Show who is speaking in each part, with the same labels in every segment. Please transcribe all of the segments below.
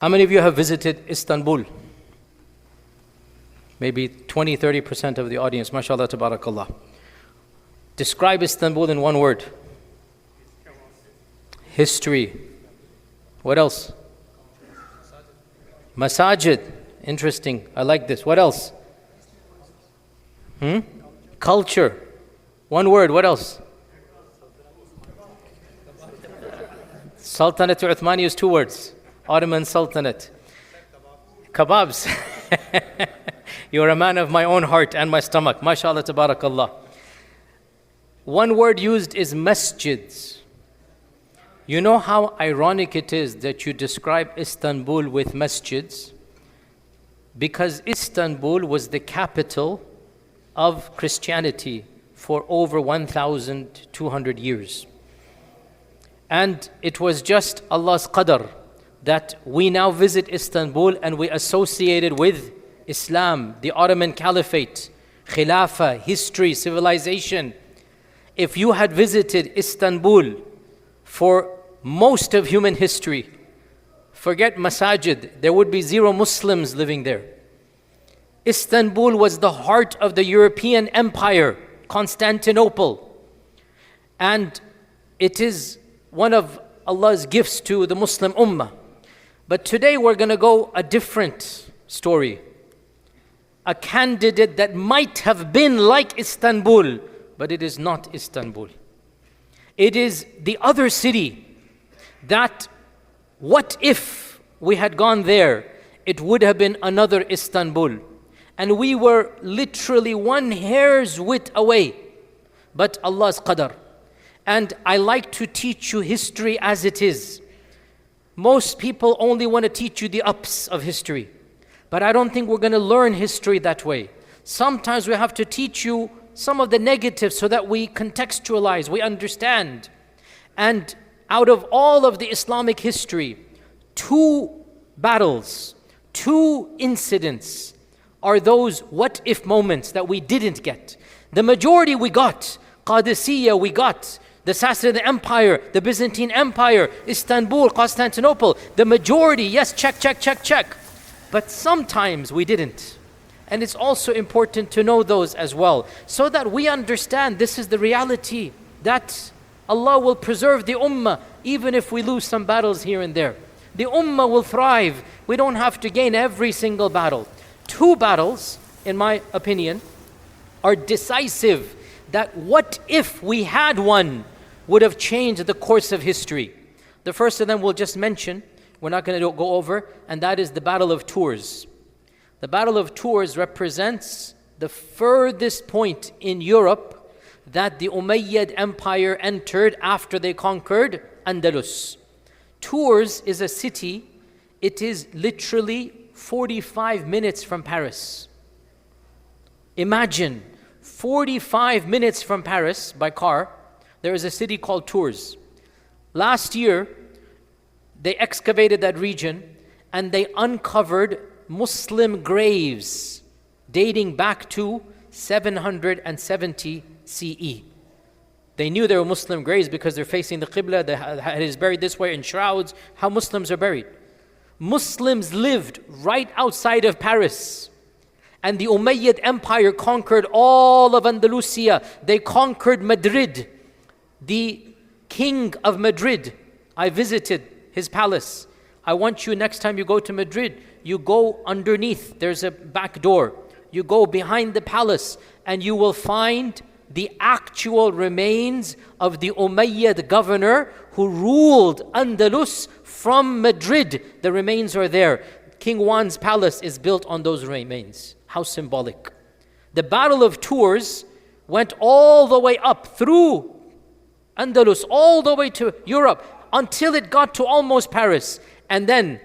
Speaker 1: How many of you have visited Istanbul? Maybe 20-30% of the audience. MashaAllah, tabarakallah. Describe Istanbul in one word. History. What else? Masajid. Interesting. I like this. What else? Culture. One word. What else? Sultanate Uthmani is two words. Ottoman Sultanate. Kebabs. You're a man of my own heart and my stomach. MashaAllah, tabarakallah. One word used is masjids. You know how ironic it is that you describe Istanbul with masjids? Because Istanbul was the capital of Christianity for over 1,200 years. And it was just Allah's qadr that we now visit Istanbul and we associate it with Islam, the Ottoman Caliphate, Khilafah, history, civilization. If you had visited Istanbul for most of human history, forget masajid, there would be zero Muslims living there. Istanbul was the heart of the European Empire, Constantinople. And it is one of Allah's gifts to the Muslim Ummah. But today we're going to go a different story. A candidate that might have been like Istanbul, but it is not Istanbul. It is the other city that, what if we had gone there, it would have been another Istanbul. And we were literally one hair's width away. But Allah's qadr. And I like to teach you history as it is. Most people only want to teach you the ups of history. But I don't think we're going to learn history that way. Sometimes we have to teach you some of the negatives so that we contextualize, we understand. And out of all of the Islamic history, 2 battles, 2 incidents are those what if moments that we didn't get. The majority we got. Qadisiyah we got. The Sassanid Empire, the Byzantine Empire, Istanbul, Constantinople. The majority, yes, check. But sometimes we didn't. And it's also important to know those as well, so that we understand this is the reality, that Allah will preserve the ummah even if we lose some battles here and there. The ummah will thrive. We don't have to gain every single battle. 2 battles, in my opinion, are decisive, that what if we had one would have changed the course of history. The first of them we'll just mention, we're not going to go over, and that is the Battle of Tours. The Battle of Tours represents the furthest point in Europe that the Umayyad Empire entered after they conquered Andalus. Tours is a city, it is literally 45 minutes from Paris. Imagine 45 minutes from Paris by car, there is a city called Tours. Last year, they excavated that region and they uncovered Muslim graves dating back to 770 CE. They knew they were Muslim graves because they're facing the Qibla, the head is buried this way in shrouds, how Muslims are buried. Muslims lived right outside of Paris. And the Umayyad Empire conquered all of Andalusia. They conquered Madrid. The king of Madrid, I visited his palace. I want you, next time you go to Madrid, you go underneath. There's a back door. You go behind the palace and you will find the actual remains of the Umayyad governor who ruled Andalus from Madrid. The remains are there. King Juan's palace is built on those remains. How symbolic. The Battle of Tours went all the way up through Andalus, all the way to Europe, until it got to almost Paris. And then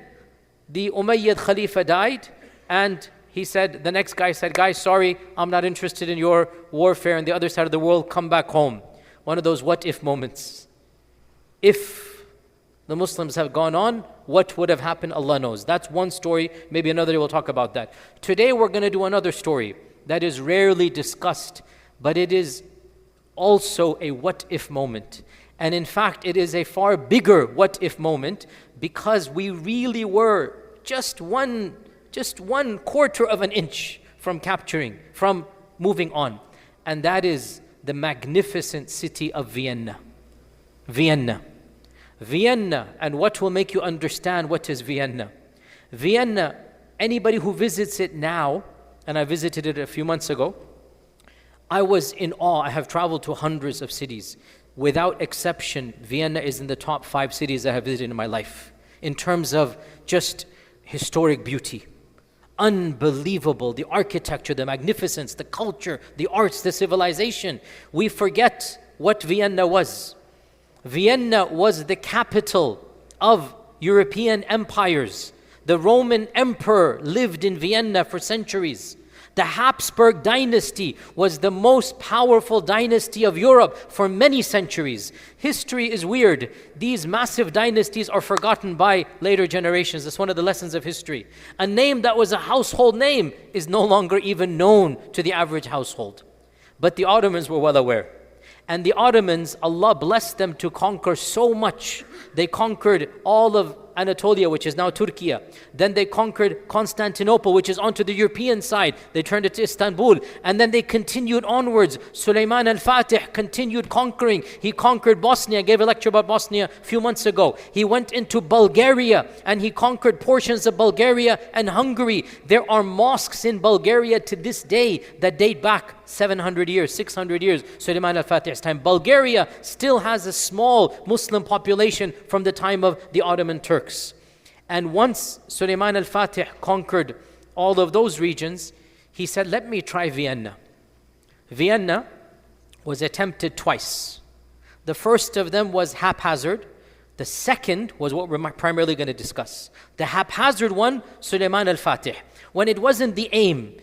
Speaker 1: the Umayyad Khalifa died, and he said, the next guy said, guys, sorry, I'm not interested in your warfare on the other side of the world, come back home. One of those what if moments. If the Muslims have gone on, what would have happened, Allah knows. That's one story, maybe another day we'll talk about that. Today we're going to do another story that is rarely discussed, but it is also a what if moment. And in fact, it is a far bigger what if moment, because we really were just one quarter of an inch from capturing, from moving on. And that is the magnificent city of Vienna. Vienna. Vienna, and what will make you understand what is Vienna? Vienna, anybody who visits it now, and I visited it a few months ago, I was in awe. I have traveled to hundreds of cities. Without exception, Vienna is in the top 5 cities I have visited in my life in terms of just historic beauty. Unbelievable, the architecture, the magnificence, the culture, the arts, the civilization. We forget what Vienna was. Vienna was the capital of European empires. The Roman emperor lived in Vienna for centuries. The Habsburg dynasty was the most powerful dynasty of Europe for many centuries. History is weird. These massive dynasties are forgotten by later generations. That's one of the lessons of history. A name that was a household name is no longer even known to the average household. But the Ottomans were well aware. And the Ottomans, Allah blessed them to conquer so much. They conquered all of Anatolia, which is now Turkey. Then they conquered Constantinople, which is onto the European side. They turned it to Istanbul. And then they continued onwards. Sulaiman al-Fatih continued conquering. He conquered Bosnia. I gave a lecture about Bosnia a few months ago. He went into Bulgaria and he conquered portions of Bulgaria and Hungary. There are mosques in Bulgaria to this day that date back 700 years, 600 years, Sulaiman al-Fatih's time. Bulgaria still has a small Muslim population from the time of the Ottoman Turks. And once Sulaiman al-Fatih conquered all of those regions, he said, let me try Vienna. Vienna was attempted twice. The first of them was haphazard. The second was what we're primarily going to discuss. The haphazard one, Sulaiman al-Fatih. When it wasn't the aim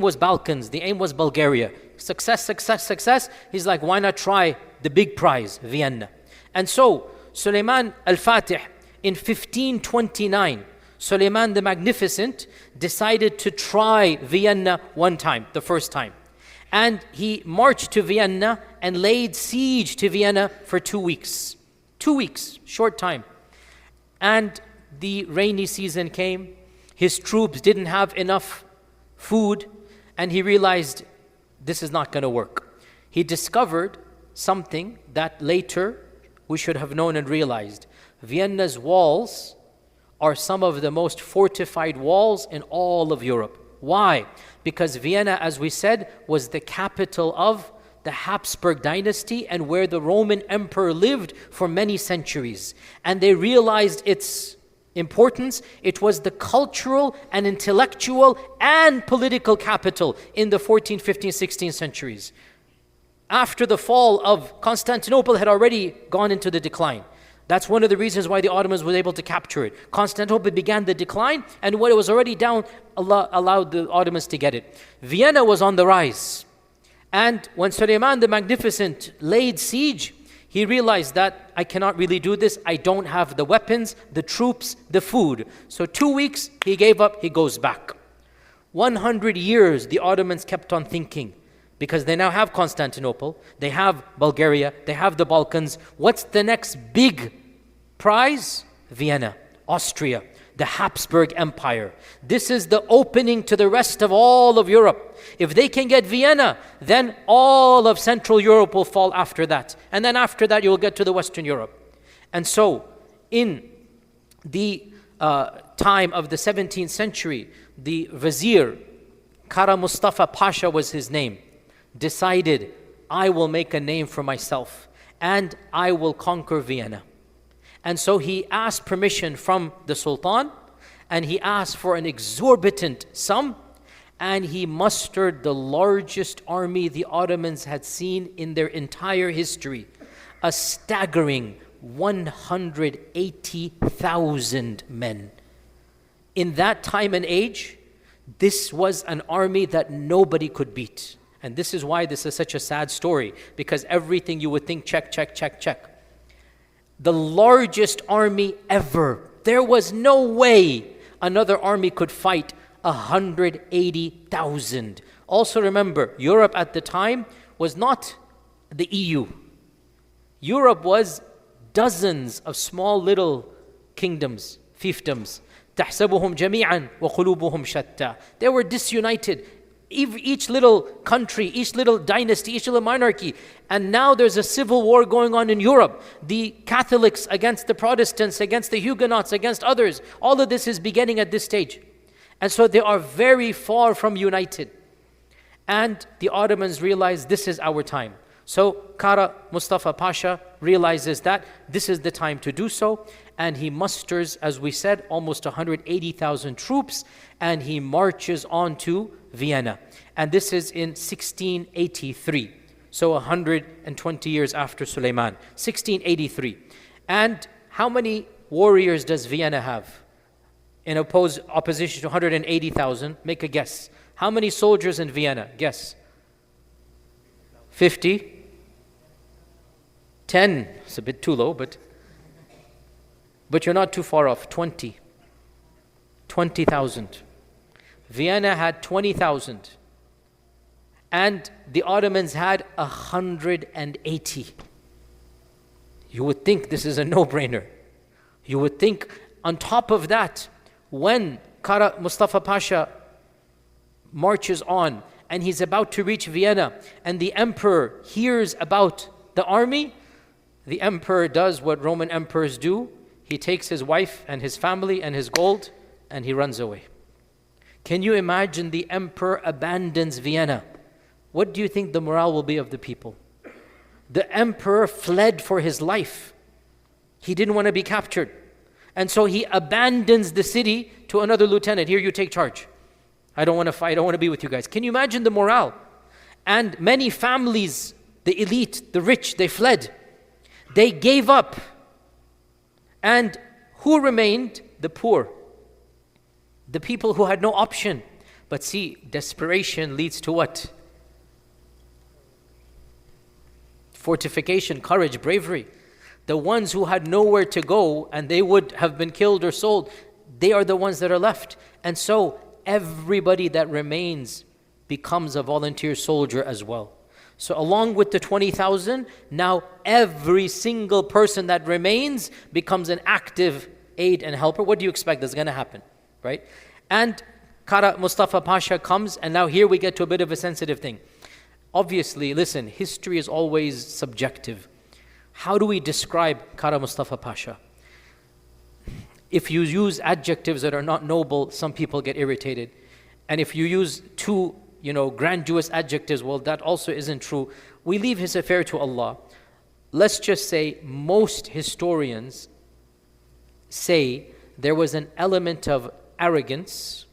Speaker 1: was Balkans, the aim was Bulgaria. Success, success, success. He's like, why not try the big prize, Vienna? And so, Sulaiman al-Fatih, in 1529, Sulaiman the Magnificent decided to try Vienna one time, the first time. And he marched to Vienna and laid siege to Vienna for 2 weeks. 2 weeks, short time. And the rainy season came. His troops didn't have enough food, and he realized this is not going to work. He discovered something that later we should have known and realized. Vienna's walls are some of the most fortified walls in all of Europe. Why? Because Vienna, as we said, was the capital of the Habsburg dynasty and where the Roman emperor lived for many centuries. And they realized its importance. It was the cultural and intellectual and political capital in the 14th, 15th, 16th centuries. After the fall of Constantinople had already gone into the decline. That's one of the reasons why the Ottomans were able to capture it. Constantinople began the decline, and when it was already down, Allah allowed the Ottomans to get it. Vienna was on the rise. And when Sulaiman the Magnificent laid siege, he realized that I cannot really do this. I don't have the weapons, the troops, the food. So 2 weeks, he gave up, he goes back. 100 years, the Ottomans kept on thinking, because they now have Constantinople, they have Bulgaria, they have the Balkans. What's the next big prize? Vienna, Austria, the Habsburg Empire. This is the opening to the rest of all of Europe. If they can get Vienna, then all of Central Europe will fall after that. And then after that, you will get to the Western Europe. And so, in the time of the 17th century, the Vizier, Kara Mustafa Pasha was his name, decided, I will make a name for myself and I will conquer Vienna. And so he asked permission from the Sultan, and he asked for an exorbitant sum, and he mustered the largest army the Ottomans had seen in their entire history, a staggering 180,000 men. In that time and age, this was an army that nobody could beat. And this is why this is such a sad story, because everything you would think, check, check, check, check. The largest army ever. There was no way another army could fight 180,000. Also remember, Europe at the time was not the EU. Europe was dozens of small little kingdoms, fiefdoms, تحسبهم جميعا وقلوبهم شتى. They were disunited. Each little country, each little dynasty, each little monarchy. And now there's a civil war going on in Europe. The Catholics against the Protestants, against the Huguenots, against others. All of this is beginning at this stage. And so they are very far from united. And the Ottomans realize this is our time. So Kara Mustafa Pasha realizes that this is the time to do so. And he musters, as we said, almost 180,000 troops. And he marches on to Vienna. And this is in 1683. So 120 years after Suleiman. 1683. And how many warriors does Vienna have? In opposition to 180,000, make a guess. How many soldiers in Vienna? Guess. 50? 10? It's a bit too low, but you're not too far off. 20. 20,000. Vienna had 20,000. And the Ottomans had 180. You would think this is a no-brainer. You would think on top of that, when Kara Mustafa Pasha marches on and he's about to reach Vienna and the emperor hears about the army, the emperor does what Roman emperors do. He takes his wife and his family and his gold and he runs away. Can you imagine the emperor abandons Vienna? What do you think the morale will be of the people? The emperor fled for his life. He didn't want to be captured. And so he abandons the city to another lieutenant. Here, you take charge. I don't want to fight. I don't want to be with you guys. Can you imagine the morale? And many families, the elite, the rich, they fled. They gave up. And who remained? The poor. The people who had no option. But see, desperation leads to what? Fortification, courage, bravery. The ones who had nowhere to go and they would have been killed or sold, they are the ones that are left. And so everybody that remains becomes a volunteer soldier as well. So along with the 20,000, now every single person that remains becomes an active aid and helper. What do you expect is going to happen, right? And Kara Mustafa Pasha comes, and now here we get to a bit of a sensitive thing. Obviously, listen, history is always subjective. How do we describe Kara Mustafa Pasha? If you use adjectives that are not noble, some people get irritated. And if you use too, grandiose adjectives, well, that also isn't true. We leave his affair to Allah. Let's just say most historians say there was an element of arrogance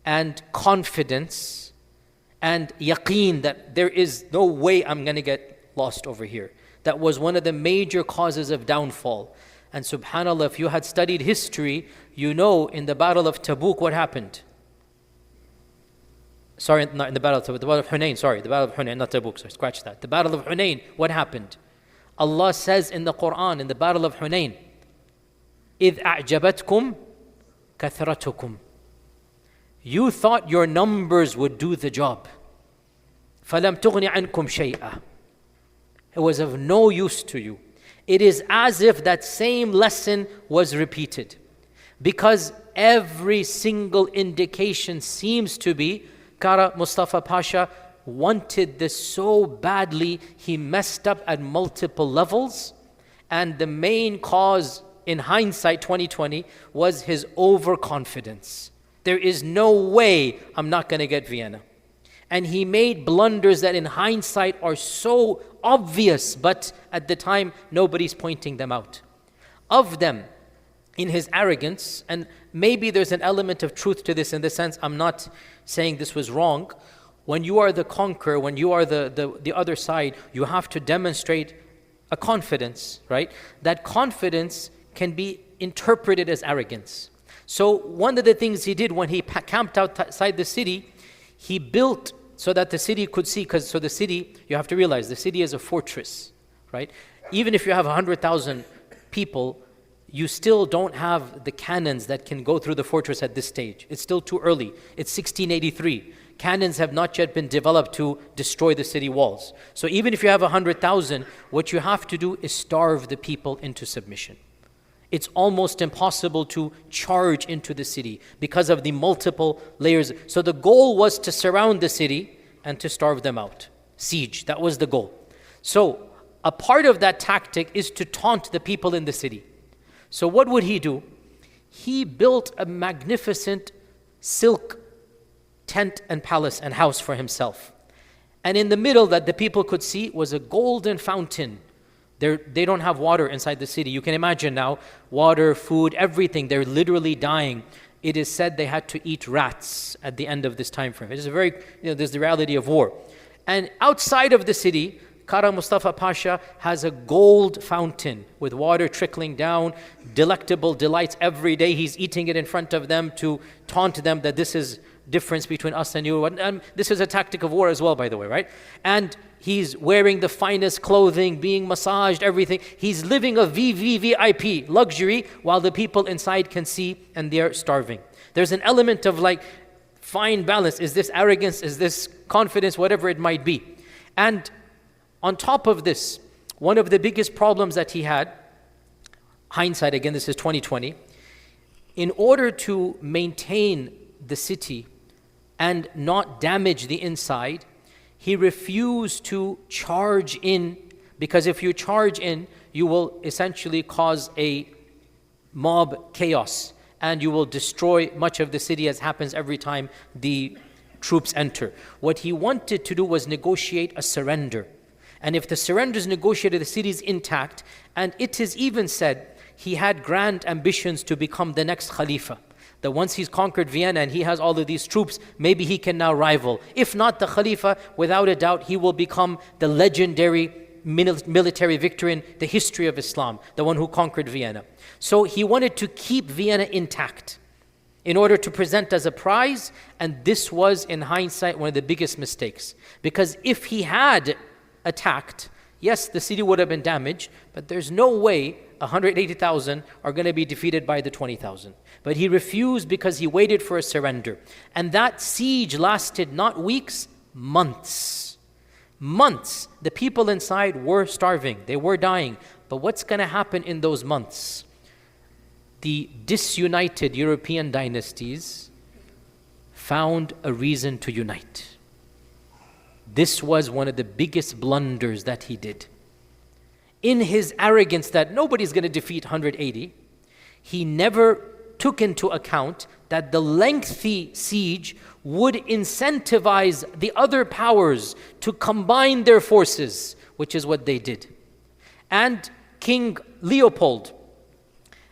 Speaker 1: and confidence and yaqeen that there is no way I'm going to get lost over here. That was one of the major causes of downfall. And subhanAllah, if you had studied history, you know in the Battle of Tabuk what happened. Sorry, not in the Battle of Tabuk, the Battle of Hunayn, sorry, the Battle of Hunayn, not Tabuk, so scratch that. The Battle of Hunayn, what happened? Allah says in the Quran, in the Battle of Hunayn, إِذْ أَعْجَبَتْكُمْ كَثْرَتُكُمْ. You thought your numbers would do the job. فَلَمْ تُغْنِ عَنْكُمْ شَيْئًا. It was of no use to you. It is as if that same lesson was repeated. Because every single indication seems to be Kara Mustafa Pasha wanted this so badly, he messed up at multiple levels. And the main cause, in hindsight 2020, was his overconfidence. There is no way I'm not going to get Vienna. And he made blunders that in hindsight are so obvious, but at the time nobody's pointing them out. Of them, in his arrogance, and maybe there's an element of truth to this in the sense, I'm not saying this was wrong. When you are the conqueror, when you are the other side, you have to demonstrate a confidence, right? That confidence can be interpreted as arrogance. So one of the things he did when he camped outside the city, he built so that the city could see, so the city, you have to realize, the city is a fortress, right? Even if you have 100,000 people, you still don't have the cannons that can go through the fortress at this stage. It's still too early. It's 1683. Cannons have not yet been developed to destroy the city walls. So even if you have 100,000, what you have to do is starve the people into submission. It's almost impossible to charge into the city because of the multiple layers. So the goal was to surround the city and to starve them out. Siege, that was the goal. So a part of that tactic is to taunt the people in the city. So what would he do? He built a magnificent silk tent and palace and house for himself. And in the middle that the people could see was a golden fountain. They don't have water inside the city. You can imagine now, water, food, everything. They're literally dying. It is said they had to eat rats at the end of this time frame. It is a very, there's the reality of war. And outside of the city, Kara Mustafa Pasha has a gold fountain with water trickling down, delectable delights every day. He's eating it in front of them to taunt them that this is difference between us and you. And this is a tactic of war as well, by the way, right? And he's wearing the finest clothing, being massaged, everything. He's living a VVVIP luxury while the people inside can see and they're starving. There's an element of like fine balance. Is this arrogance? Is this confidence? Whatever it might be. And on top of this, one of the biggest problems that he had, hindsight again, this is 2020, in order to maintain the city and not damage the inside, he refused to charge in, because if you charge in, you will essentially cause a mob chaos and you will destroy much of the city, as happens every time the troops enter. What he wanted to do was negotiate a surrender. And if the surrender is negotiated, the city is intact. And it is even said he had grand ambitions to become the next Khalifa. That once he's conquered Vienna and he has all of these troops, maybe he can now rival. If not the Khalifa, without a doubt, he will become the legendary military victor in the history of Islam, the one who conquered Vienna. So he wanted to keep Vienna intact in order to present as a prize. And this was, in hindsight, one of the biggest mistakes. Because if he had attacked, yes, the city would have been damaged, but there's no way 180,000 are going to be defeated by the 20,000. But he refused because he waited for a surrender. And that siege lasted not weeks, months. Months. The people inside were starving. They were dying. But what's going to happen in those months? The disunited European dynasties found a reason to unite. This was one of the biggest blunders that he did. In his arrogance that nobody's going to defeat 180, he never took into account that the lengthy siege would incentivize the other powers to combine their forces, which is what they did. And King Leopold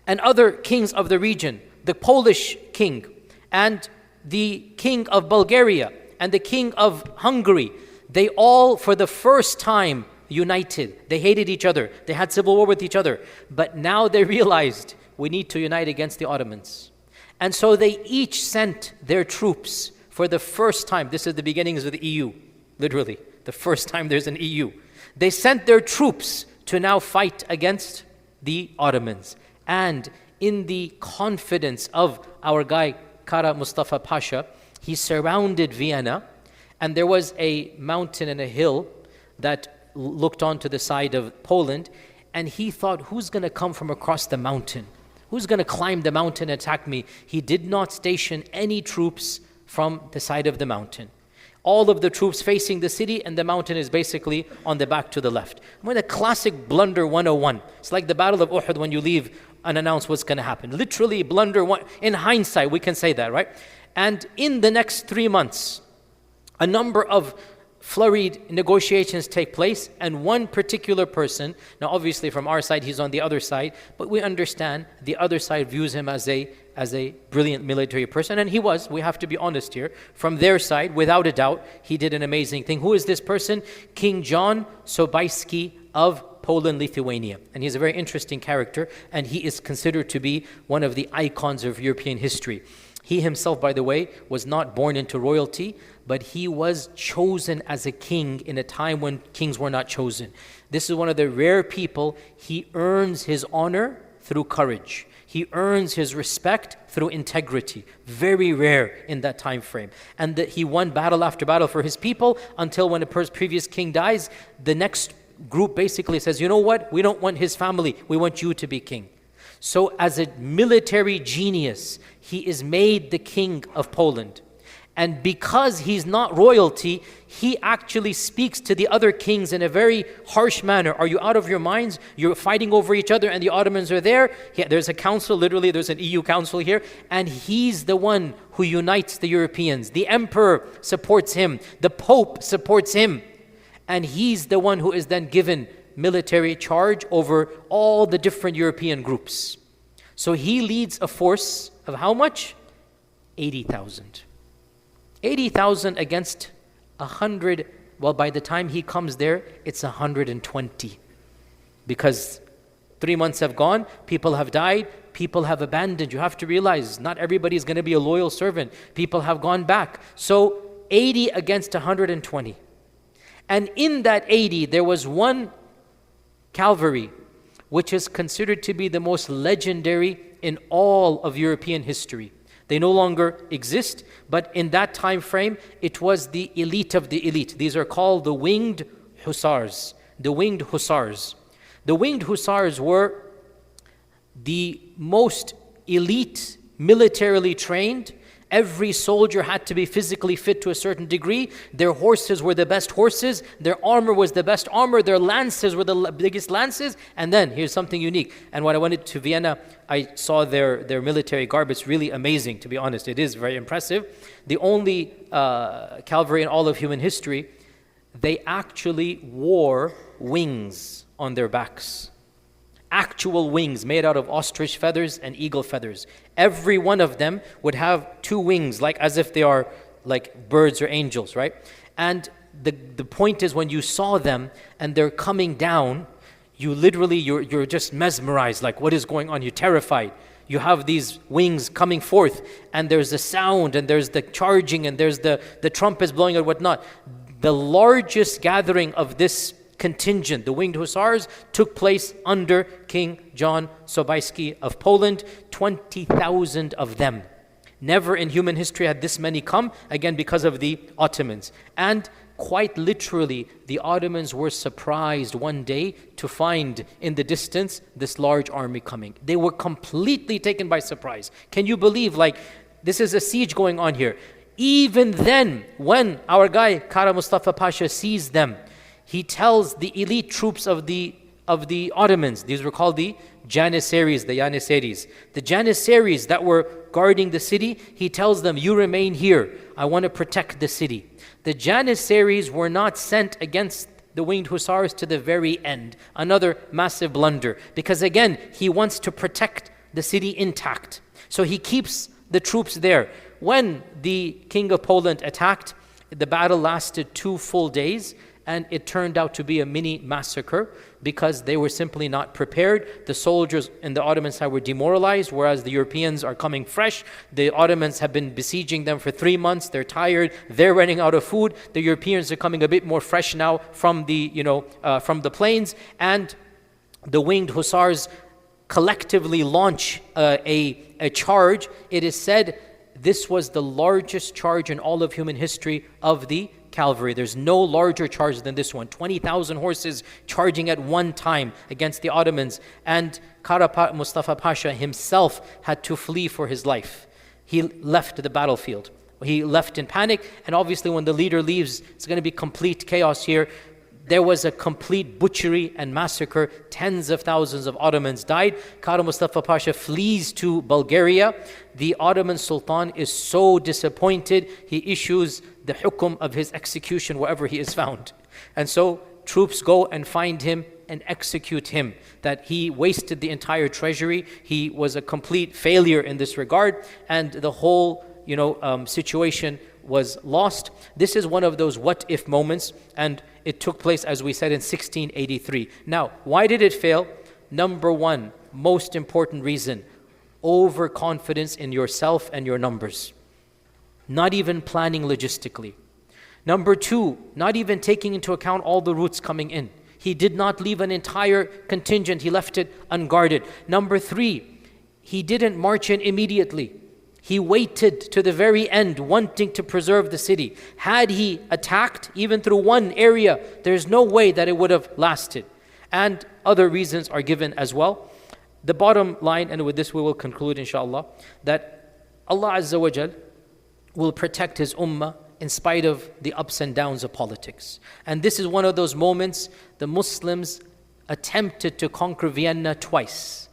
Speaker 1: and other kings of the region, the Polish king and the king of Bulgaria and the king of Hungary, they all for the first time united. They hated each other. They had civil war with each other. But now they realized we need to unite against the Ottomans. And so they each sent their troops for the first time. This is the beginnings of the EU, literally. The first time there's an EU. They sent their troops to now fight against the Ottomans. And in the confidence of our guy, Kara Mustafa Pasha, he surrounded Vienna. And there was a mountain and a hill that looked onto the side of Poland, and he thought, who's going to come from across the mountain? Who's going to climb the mountain and attack me? He did not station any troops from the side of the mountain. All of the troops facing the city, and the mountain is basically on the back to the left. I mean, a classic blunder 101. It's like the Battle of Uhud when you leave unannounced what's going to happen. Literally blunder one. In hindsight, we can say that, right? And in the next 3 months, a number of flurried negotiations take place, and one particular person, now obviously from our side he's on the other side, but we understand the other side views him as a brilliant military person, and he was, we have to be honest here, from their side, without a doubt, he did an amazing thing. Who is this person? King John Sobieski of Poland, Lithuania. And he's a very interesting character, and he is considered to be one of the icons of European history. He himself, by the way, was not born into royalty, but he was chosen as a king in a time when kings were not chosen. This is one of the rare people. He earns his honor through courage. He earns his respect through integrity. Very rare in that time frame. And that he won battle after battle for his people until when a previous king dies, the next group basically says, you know what? We don't want his family. We want you to be king. So as a military genius, he is made the king of Poland. And because he's not royalty, he actually speaks to the other kings in a very harsh manner. Are you out of your minds? You're fighting over each other and the Ottomans are there. Yeah, there's a council, literally there's an EU council here. And he's the one who unites the Europeans. The emperor supports him. The Pope supports him. And he's the one who is then given military charge over all the different European groups. So he leads a force of how much? 80,000. 80,000 against 100. Well, by the time he comes there, it's 120. Because 3 months have gone, people have died, people have abandoned. You have to realize, not everybody is going to be a loyal servant. People have gone back. So 80 against 120. And in that 80, there was one cavalry, which is considered to be the most legendary in all of European history. They no longer exist, but in that time frame, it was the elite of the elite. These are called the winged hussars. The winged hussars. The winged hussars were the most elite, militarily trained. Every soldier had to be physically fit to a certain degree. Their horses were the best horses. Their armor was the best armor. Their lances were the biggest lances. And then, here's something unique. And when I went to Vienna, I saw their military garb. It's really amazing, to be honest. It is very impressive. The only cavalry in all of human history, they actually wore wings on their backs. Actual wings made out of ostrich feathers and eagle feathers. Every one of them would have 2 wings, like as if they are like birds or angels, right? And the point is, when you saw them and they're coming down, you literally, you're just mesmerized, like what is going on? You're terrified. You have these wings coming forth, and there's the sound, and there's the charging, and there's the trumpets blowing and whatnot. The largest gathering of this contingent, the winged hussars, took place under King John Sobieski of Poland. 20,000 of them. Never in human history had this many come, again because of the Ottomans. And quite literally, the Ottomans were surprised one day to find in the distance this large army coming. They were completely taken by surprise. Can you believe, like, this is a siege going on here? Even then, when our guy Kara Mustafa Pasha sees them, he tells the elite troops of the Ottomans, these were called the Janissaries, the Janissaries. The Janissaries that were guarding the city, he tells them, you remain here. I want to protect the city. The Janissaries were not sent against the winged hussars to the very end. Another massive blunder. Because again, he wants to protect the city intact. So he keeps the troops there. When the King of Poland attacked, the battle lasted 2 full days. And it turned out to be a mini massacre because they were simply not prepared. The soldiers in the Ottoman side were demoralized, whereas the Europeans are coming fresh. The Ottomans have been besieging them for 3 months. They're tired. They're running out of food. The Europeans are coming a bit more fresh now from the, from the plains. And the winged hussars collectively launch a charge. It is said this was the largest charge in all of human history of the cavalry. There's no larger charge than this one. 20,000 horses charging at one time against the Ottomans. And Kara Mustafa Pasha himself had to flee for his life. He left the battlefield. He left in panic. And obviously when the leader leaves, it's going to be complete chaos here. There was a complete butchery and massacre. Tens of thousands of Ottomans died. Kara Mustafa Pasha flees to Bulgaria. The Ottoman Sultan is so disappointed, he issues the hukum of his execution wherever he is found. And so troops go and find him and execute him. That he wasted the entire treasury. He was a complete failure in this regard. And the whole situation was lost. This is one of those what if moments, and it took place, as we said, in 1683. Now, why did it fail? Number one, most important reason, overconfidence in yourself and your numbers. Not even planning logistically. Number two, not even taking into account all the routes coming in. He did not leave an entire contingent, he left it unguarded. Number three, he didn't march in immediately. He waited to the very end, wanting to preserve the city. Had he attacked even through one area, there's no way that it would have lasted. And other reasons are given as well. the bottom line, and with this we will conclude inshallah, that Allah Azza wa Jal will protect His ummah in spite of the ups and downs of politics. And this is one of those moments the Muslims attempted to conquer Vienna twice.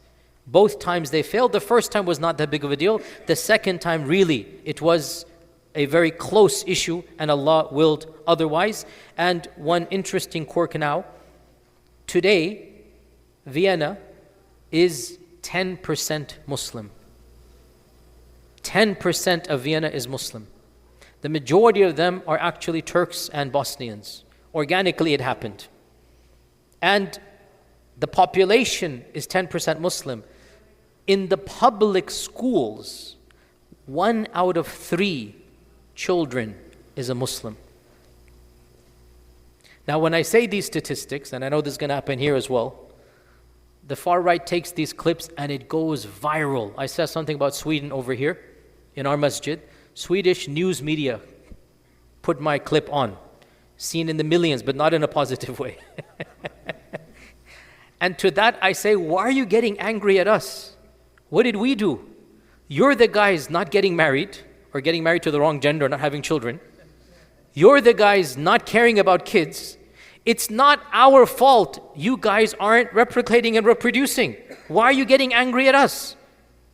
Speaker 1: Both times they failed. The first time was not that big of a deal. The second time, really, it was a very close issue, and Allah willed otherwise. And one interesting quirk now, today, Vienna is 10% Muslim. 10% of Vienna is Muslim. The majority of them are actually Turks and Bosnians. Organically, it happened. And the population is 10% Muslim. In the public schools, 1 out of 3 children is a Muslim. Now, when I say these statistics, and I know this is going to happen here as well, the far right takes these clips and it goes viral. I said something about Sweden over here in our masjid. Swedish news media put my clip on, seen in the millions, but not in a positive way. And to that I say, why are you getting angry at us? What did we do? You're the guys not getting married, or getting married to the wrong gender, not having children. You're the guys not caring about kids. It's not our fault you guys aren't replicating and reproducing. Why are you getting angry at us?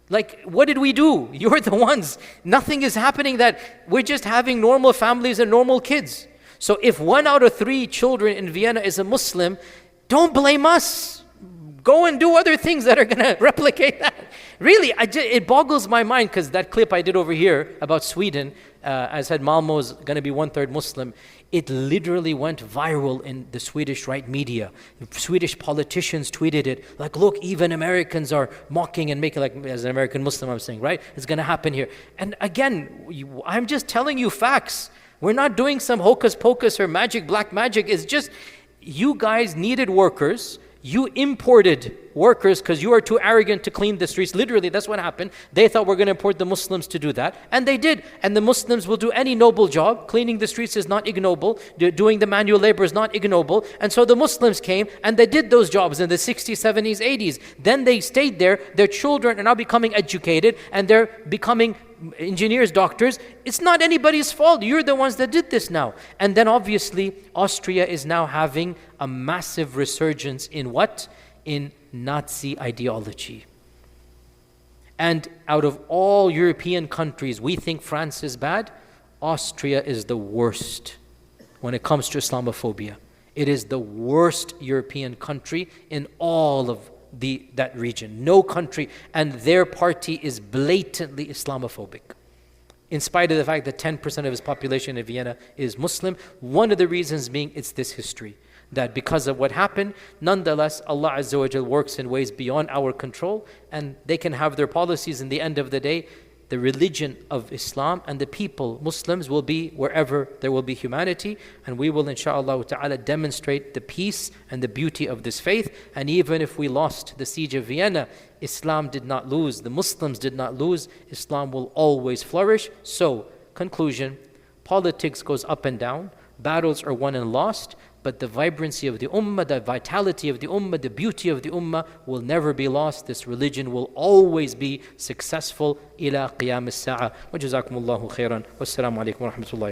Speaker 1: Like, what did we do? You're the ones. Nothing is happening, that we're just having normal families and normal kids. So if 1 out of 3 children in Vienna is a Muslim, don't blame us. Go and do other things that are going to replicate that. Really, it boggles my mind, because that clip I did over here about Sweden, I said Malmo's going to be 1/3 Muslim. It literally went viral in the Swedish right media. Swedish politicians tweeted it, like, look, even Americans are mocking and making, like, as an American Muslim I'm saying, right? It's going to happen here. And again, I'm just telling you facts. We're not doing some hocus pocus or magic, black magic. It's just, you guys needed workers. You imported workers because you are too arrogant to clean the streets. Literally, that's what happened. They thought we're going to import the Muslims to do that. And they did. And the Muslims will do any noble job. Cleaning the streets is not ignoble. Doing the manual labor is not ignoble. And so the Muslims came and they did those jobs in the 60s, 70s, 80s. Then they stayed there. Their children are now becoming educated and they're becoming engineers, doctors. It's not anybody's fault. You're the ones that did this now. And then obviously Austria is now having a massive resurgence in what? In Nazi ideology. And out of all European countries, we think France is bad. Austria is the worst when it comes to Islamophobia. It is the worst European country in all of that region. No country, and their party is blatantly Islamophobic. In spite of the fact that 10% of its population in Vienna is Muslim, one of the reasons being it's this history. That because of what happened, nonetheless, Allah Azza wa Jal works in ways beyond our control, and they can have their policies. In the end of the day, the religion of Islam and the people, Muslims, will be wherever there will be humanity, and we will inshaAllah ta'ala demonstrate the peace and the beauty of this faith. And even if we lost the Siege of Vienna, Islam did not lose, the Muslims did not lose, Islam will always flourish. So, conclusion, politics goes up and down, battles are won and lost, but the vibrancy of the ummah, the vitality of the ummah, the beauty of the ummah will never be lost. This religion will always be successful ila qiyam as-sa'a. Wa jazakumullahu khairan. Wassalamu alaikum wa rahmatullahi.